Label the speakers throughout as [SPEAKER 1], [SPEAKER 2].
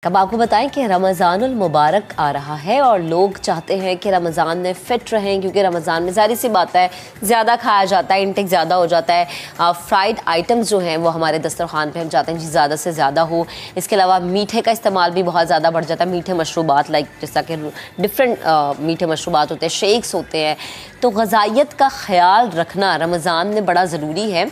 [SPEAKER 1] अब आपको बताएं कि रमज़ानुल मुबारक आ रहा है और लोग चाहते हैं कि रमज़ान में फ़िट रहें, क्योंकि रमज़ान में ज़ाहिर सी बात है ज़्यादा खाया जाता है, इंटेक ज़्यादा हो जाता है। फ्राइड आइटम्स जो हैं वो हमारे दस्तरखान पे हम चाहते हैं कि ज़्यादा से ज़्यादा हो। इसके अलावा मीठे का इस्तेमाल भी बहुत ज़्यादा बढ़ जाता है। मीठे मशरूबात लाइक जैसा कि डिफरेंट मीठे मशरूबात होते हैं, शेक्स होते हैं। तो ग़िज़ाइयत का ख़याल रखना रमज़ान में बड़ा ज़रूरी है।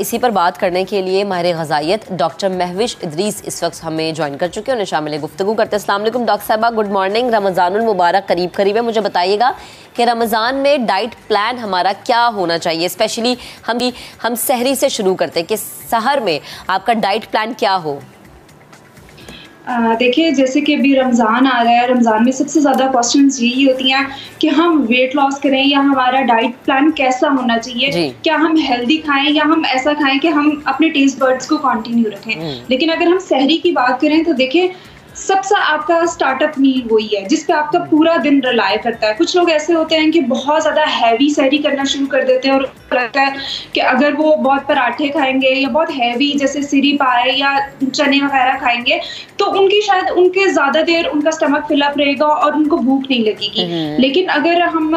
[SPEAKER 1] इसी पर बात करने के लिए माहिर ग़िज़ाइयत डॉक्टर महविश इदरीस इस वक्त हमें ज्वाइन कर चुके हैं, उन्हें शामिल गुफ्तगू करते हैं। अस्सलाम वालेकुम डॉक्टर साहिबा, गुड मॉर्निंग। रमज़ानुल मुबारक करीब करीब है, मुझे बताइएगा कि रमज़ान में डाइट प्लान हमारा क्या होना चाहिए। स्पेशली हम सहरी से शुरू करते हैं कि सहर में आपका डाइट प्लान क्या हो।
[SPEAKER 2] देखिए, जैसे कि अभी रमज़ान आ रहा है, रमज़ान में सबसे ज़्यादा क्वेश्चंस यही होती हैं कि हम वेट लॉस करें या हमारा डाइट प्लान कैसा होना चाहिए। क्या हम हेल्दी खाएं या हम ऐसा खाएं कि हम अपने टेस्ट बर्ड्स को कंटिन्यू रखें। लेकिन अगर हम सहरी की बात करें तो देखिए, सबसे आपका स्टार्टअप मील वही है जिसपे आपका पूरा दिन रिलाय करता है। कुछ लोग ऐसे होते हैं कि बहुत ज़्यादा हैवी सहरी करना शुरू कर देते हैं और लगता है कि अगर वो बहुत पराठे खाएंगे या बहुत हैवी जैसे सिरी पाए या चने वगैरह खाएंगे तो उनकी शायद उनके ज़्यादा देर उनका स्टमक फिलअप रहेगा और उनको भूख नहीं लगेगी। लेकिन अगर हम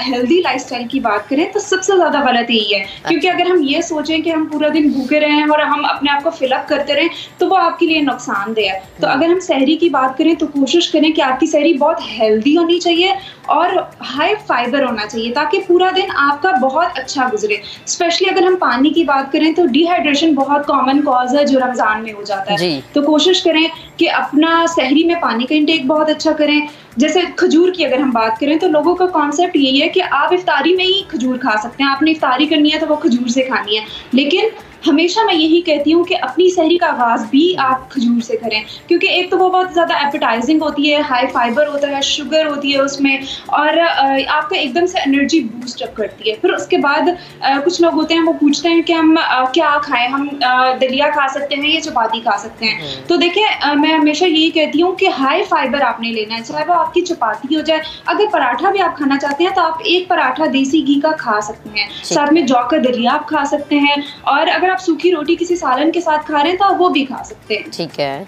[SPEAKER 2] हेल्दी लाइफस्टाइल की बात करें तो सबसे ज़्यादा गलत यही है, क्योंकि अगर हम ये सोचें कि हम पूरा दिन भूखे रहें और हम अपने आप को फिलअप करते रहें तो वो आपके लिए नुकसानदेह है। तो अगर हम सहरी की बात करें तो कोशिश करें कि आपकी सहरी बहुत हेल्दी होनी चाहिए और हाई फाइबर होना चाहिए ताकि पूरा दिन आपका बहुत अच्छा गुजरे। स्पेशली अगर हम पानी की बात करें तो डिहाइड्रेशन बहुत कॉमन कॉज है जो रमज़ान में हो जाता है। तो कोशिश करें कि अपना सहरी में पानी का इंटेक बहुत अच्छा करें। जैसे खजूर की अगर हम बात करें तो लोगों का कॉन्सेप्ट यही है कि आप इफ्तारी में ही खजूर खा सकते हैं, आपने इफ्तारी करनी है तो वो खजूर से खानी है। लेकिन हमेशा मैं यही कहती हूँ कि अपनी सहरी का आगाज़ भी आप खजूर से करें, क्योंकि एक तो वो बहुत ज़्यादा एपेटाइजिंग होती है, हाई फाइबर होता है, शुगर होती है उसमें और आपका एकदम से एनर्जी बूस्ट अप करती है। फिर उसके बाद कुछ लोग होते हैं वो पूछते हैं कि हम क्या खाएं, हम दलिया खा सकते हैं या चपाती खा सकते हैं। तो देखिए, मैं हमेशा यही कहती हूँ कि हाई फाइबर आपने लेना है, चाहे वो आपकी चपाती हो जाए। अगर पराठा भी आप खाना चाहते हैं तो आप एक पराठा देसी घी का खा सकते हैं, साथ में जौ का दलिया आप खा सकते हैं और अगर आप सूखी रोटी किसी सालन के साथ खा रहे हैं तो आप वो भी खा सकते हैं।
[SPEAKER 1] ठीक है।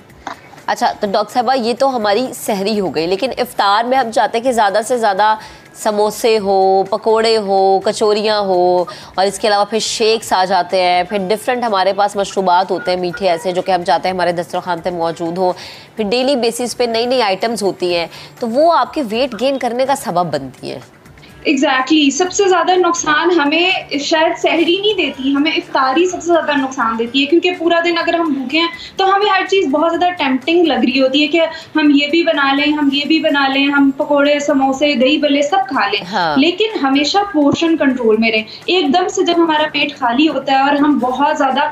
[SPEAKER 1] अच्छा, तो डॉक्टर साहबा ये तो हमारी सहरी हो गई, लेकिन इफ्तार में हम चाहते हैं कि ज़्यादा से ज़्यादा समोसे हो, पकोड़े हो, कचौरियाँ हो और इसके अलावा फिर शेक्स आ जाते हैं, फिर डिफरेंट हमारे पास मशरूबात होते हैं मीठे ऐसे जो कि हम चाहते हैं हमारे दस्तरखान पे मौजूद हो। फिर डेली बेसिस पे नई नई आइटम्स होती हैं, तो वो आपके वेट गेन करने का सबब बनती है।
[SPEAKER 2] एग्जैक्टली सबसे ज़्यादा नुकसान हमें शायद सहरी नहीं देती, हमें इफ्तारी सबसे ज़्यादा नुकसान देती है, क्योंकि पूरा दिन अगर हम भूखे हैं तो हमें हर चीज़ बहुत ज़्यादा टेम्पटिंग लग रही होती है कि हम ये भी बना लें, हम ये भी बना लें, हम पकोड़े, समोसे, दही बल्ले सब खा लें। लेकिन हमेशा पोर्शन कंट्रोल में रहें। एकदम से जब हमारा पेट खाली होता है और हम बहुत ज़्यादा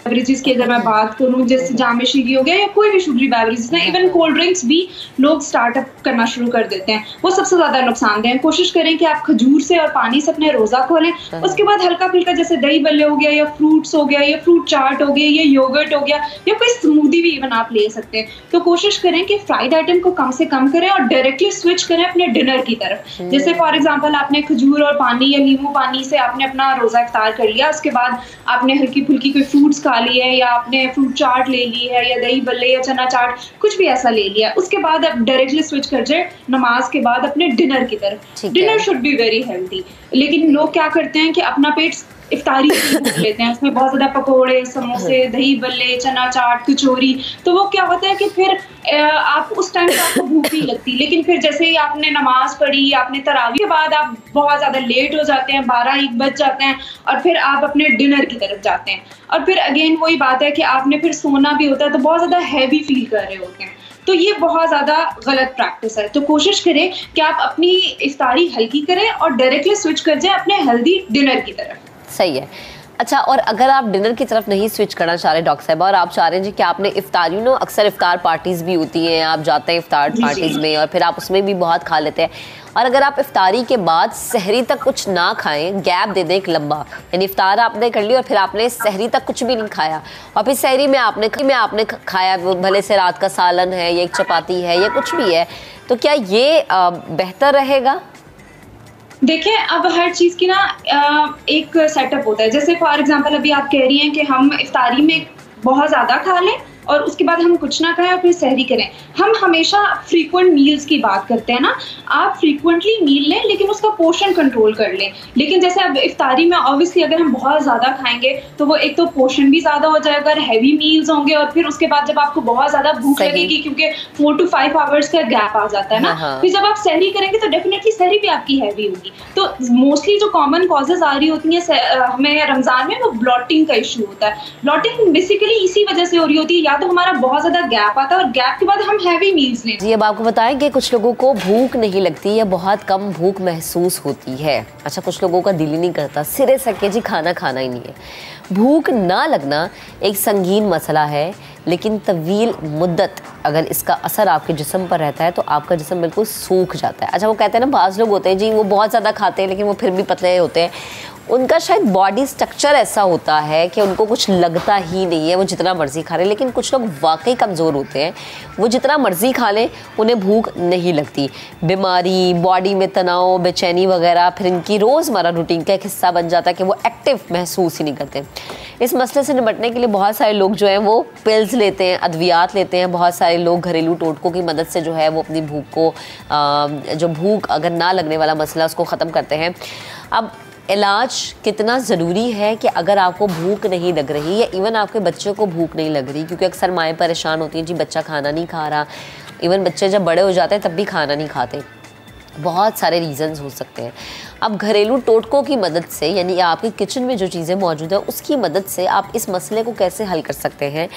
[SPEAKER 2] बेवरेजेस की अगर मैं बात करूं, जैसे जामे शीरी हो गया या कोई भी शुगरी बेवरेजेस है, इवन कोल्ड ड्रिंक्स भी लोग स्टार्टअप करना शुरू कर देते हैं, वो सबसे ज्यादा नुकसानदेह है। कोशिश करें कि आप खजूर से और पानी से अपने रोजा खोलें। उसके बाद हल्का फुल्का जैसे दही बल्ले हो गया या फ्रूट्स हो गया या फ्रूट चाट हो गया या योगर्ट हो गया या कोई स्मूदी भी इवन आप ले सकते हैं। तो कोशिश करें कि फ्राइड आइटम को कम से कम करें और डायरेक्टली स्विच करें अपने डिनर की तरफ। जैसे फॉर एग्जाम्पल आपने खजूर और पानी या नींबू पानी से आपने अपना रोजा इफ्तार कर लिया, उसके बाद आपने हल्की फुल्की कोई फ्रूट्स खा लिए या आपने फ्रूट चाट ले ली है या दही बल्ले या चना चाट कुछ भी ऐसा ले लिया, उसके बाद आप डायरेक्टली स्विच कर जाए नमाज के बाद अपने डिनर की तरफ। Dinner should be very healthy. लेकिन लोग क्या करते हैं कि अपना पेट इफ्तारी लेते हैं, उसमें बहुत ज्यादा पकोड़े, समोसे, दही बल्ले, चना चाट, कचौरी, तो वो क्या होता है कि फिर आप उस टाइम पे आपको भूख नहीं लगती, लेकिन फिर जैसे ही आपने नमाज पढ़ी, आपने तरावी के बाद आप बहुत ज्यादा लेट हो जाते हैं, 12-1 बज जाते हैं और फिर आप अपने डिनर की तरफ जाते हैं और फिर अगेन वही बात है कि आपने फिर सोना भी होता है तो बहुत ज्यादा हैवी फील कर रहे होते हैं। तो ये बहुत ज़्यादा गलत प्रैक्टिस है। तो कोशिश करें कि आप अपनी इफ्तारी हल्की करें और डायरेक्टली स्विच कर जाए अपने हेल्दी डिनर की तरफ।
[SPEAKER 1] सही है। अच्छा, और अगर आप डिनर की तरफ नहीं स्विच करना चाह रहे डॉक्टर साहब और आप चाह रहे हैं कि आपने इफ्तारी अक्सर इफ्तार पार्टीज़ भी होती हैं, आप जाते हैं इफ्तार पार्टीज़ में और फिर आप उसमें भी बहुत खा लेते हैं, और अगर आप इफ्तारी के बाद सहरी तक कुछ ना खाएं, गैप दे दें एक लंबा, यानी इफ्तार आपने कर लिया और फिर आपने सहरी तक कुछ भी नहीं खाया और फिर सहरी में आपने खाया, भले से रात का सालन है या एक चपाती है या कुछ भी है, तो क्या ये बेहतर रहेगा?
[SPEAKER 2] देखिए, अब हर चीज़ की ना एक सेटअप होता है। जैसे फॉर एग्जांपल अभी आप कह रही हैं कि हम इफ्तारी में बहुत ज़्यादा खा लें और उसके बाद हम कुछ ना खाएं और फिर सहरी करें। हम हमेशा फ्रीक्वेंट मील्स की बात करते हैं ना, आप फ्रीक्वेंटली मील लें लेकिन उसका पोर्शन कंट्रोल कर लें। लेकिन जैसे अब इफ्तारी में ऑब्वियसली अगर हम बहुत ज़्यादा खाएंगे तो वो एक तो पोर्शन भी ज़्यादा हो जाएगा, हैवी मील्स होंगे, और फिर उसके बाद जब आपको बहुत ज़्यादा भूख लगेगी क्योंकि 4 to 5 आवर्स का गैप आ जाता है ना, फिर जब आप सहरी करेंगे तो डेफिनेटली सहरी भी आपकी हैवी होगी। तो मोस्टली जो कॉमन कॉजेज आ रही होती हैं हमें रमज़ान में, वो ब्लॉटिंग का इशू होता है। ब्लॉटिंग बेसिकली इसी वजह से हो रही होती है, या तो हमारा बहुत ज़्यादा गैप आता है और गैप के बाद हम हैवी मील्स लें।
[SPEAKER 1] जी, अब आपको बताएं कि कुछ लोगों को भूख नहीं लगती या बहुत कम भूख महसूस होती है। अच्छा, कुछ लोगों का दिल ही नहीं करता सिरे सके जी खाना खाना ही नहीं है। भूख ना लगना एक संगीन मसला है, लेकिन तवील मुद्दत अगर इसका असर आपके जिस्म पर रहता है तो आपका जिस्म बिल्कुल सूख जाता है। अच्छा, वो कहते हैं ना, बाज़ लोग होते हैं जी वो बहुत ज़्यादा खाते हैं लेकिन वो फिर भी पतले होते हैं। उनका शायद बॉडी स्ट्रक्चर ऐसा होता है कि उनको कुछ लगता ही नहीं है, वो जितना मर्ज़ी खा रहे। लेकिन कुछ लोग वाकई कमज़ोर होते हैं, वो जितना मर्ज़ी खा लें उन्हें भूख नहीं लगती। बीमारी, बॉडी में तनाव, बेचैनी वगैरह फिर इनकी रोज़मर्रा रूटीन का एक हिस्सा बन जाता है कि वो एक्टिव महसूस ही नहीं करते। इस मसले से निपटने के लिए बहुत सारे लोग जो हैं वो पिल्स लेते हैं, अद्वियात लेते हैं। बहुत सारे लोग घरेलू टोटकों की मदद से जो है वो अपनी भूख को जो भूख अगर ना लगने वाला मसला उसको ख़त्म करते हैं। अब इलाज कितना ज़रूरी है कि अगर आपको भूख नहीं लग रही या इवन आपके बच्चों को भूख नहीं लग रही, क्योंकि अक्सर माएँ परेशान होती हैं जी बच्चा खाना नहीं खा रहा। इवन बच्चे जब बड़े हो जाते हैं तब भी खाना नहीं खाते। बहुत सारे रीज़न्स हो सकते हैं। अब घरेलू टोटकों की मदद से, यानी आपकी किचन में जो चीज़ें मौजूद है उसकी मदद से आप इस मसले को कैसे हल कर सकते हैं।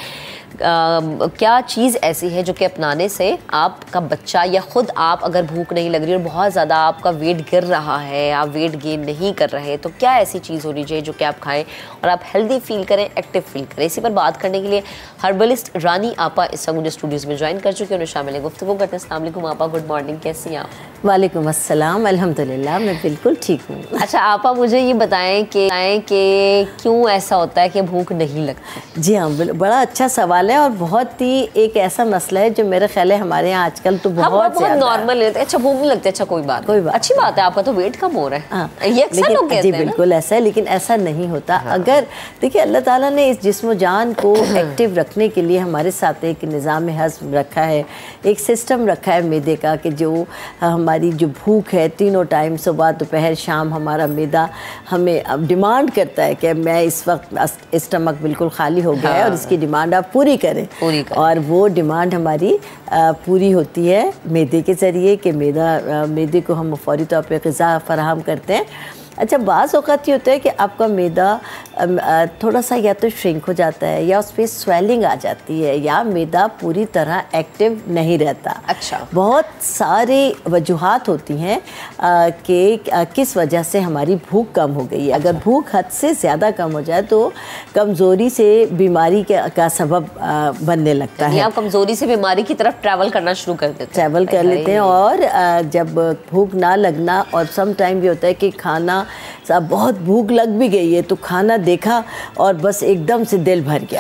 [SPEAKER 1] क्या चीज़ ऐसी है जो कि अपनाने से आपका बच्चा या ख़ुद आप, अगर भूख नहीं लग रही और बहुत ज़्यादा आपका वेट गिर रहा है, आप वेट गेन नहीं कर रहे, तो क्या ऐसी चीज़ होनी चाहिए जो कि आप खाएं और आप हेल्दी फील करें, एक्टिव फील करें। इसी पर बात करने के लिए हर्बलिस्ट रानी आपा इस वक्त मुझे स्टूडियोज़ में ज्वाइन कर चुके हैं, उन्हें शामिल है गुफ्तगू करते हैं। अस्सलाम वालेकुम आपा, गुड मॉर्निंग, कैसी हैं आप?
[SPEAKER 3] वालेकुम अस्सलाम, अल्हम्दुलिल्लाह मैं बिल्कुल ठीक हूँ।
[SPEAKER 1] अच्छा आपा, मुझे ये बताएं कि क्यों ऐसा होता है कि भूख नहीं लगती?
[SPEAKER 3] जी हाँ, बड़ा अच्छा सवाल है और बहुत ही एक ऐसा मसला है जो मेरे ख्याल है हमारे यहाँ आजकल तो बहुत
[SPEAKER 1] नॉर्मल है। अच्छा, भूख नहीं लगती, अच्छा कोई बात, अच्छी बात है, आपका तो वेट कम हो रहा है। ये अक्सर लोग कहते हैं।
[SPEAKER 3] जी बिल्कुल ऐसा है, लेकिन ऐसा नहीं होता। अगर देखिए, अल्लाह ताला ने इस जिस्म जान को एक्टिव रखने के लिए हमारे साथ एक निज़ाम हज़्म रखा है, एक सिस्टम रखा है मैदे का, कि जो हमारी जो भूख है तीनों टाइम, सुबह दोपहर शाम, हमारा मैदा हमें अब डिमांड करता है कि मैं इस वक्त स्टमक बिल्कुल खाली हो गया है और इसकी डिमांड आप पूरी करें। और वो डिमांड हमारी पूरी होती है मैदे के ज़रिए, कि मैदे को हम फौरी तौर पे ग़िज़ा फराहम करते हैं। अच्छा, बाज़ औक़ात ये होता है कि आपका मैदा थोड़ा सा या तो श्रिंक हो जाता है या उस पर स्वेलिंग आ जाती है या मैदा पूरी तरह एक्टिव नहीं रहता।
[SPEAKER 1] अच्छा,
[SPEAKER 3] बहुत सारी वजूहात होती हैं कि किस वजह से हमारी भूख कम हो गई है। अगर भूख हद से ज़्यादा कम हो जाए तो कमज़ोरी से बीमारी का सबब बनने लगता है।
[SPEAKER 1] आप कमज़ोरी से बीमारी की तरफ ट्रैवल करना शुरू कर देते
[SPEAKER 3] हैं। और जब भूख ना लगना, और सम टाइम भी होता है कि खाना बहुत भूख लग भी गई है तो खाना देखा और बस एकदम से दिल भर गया,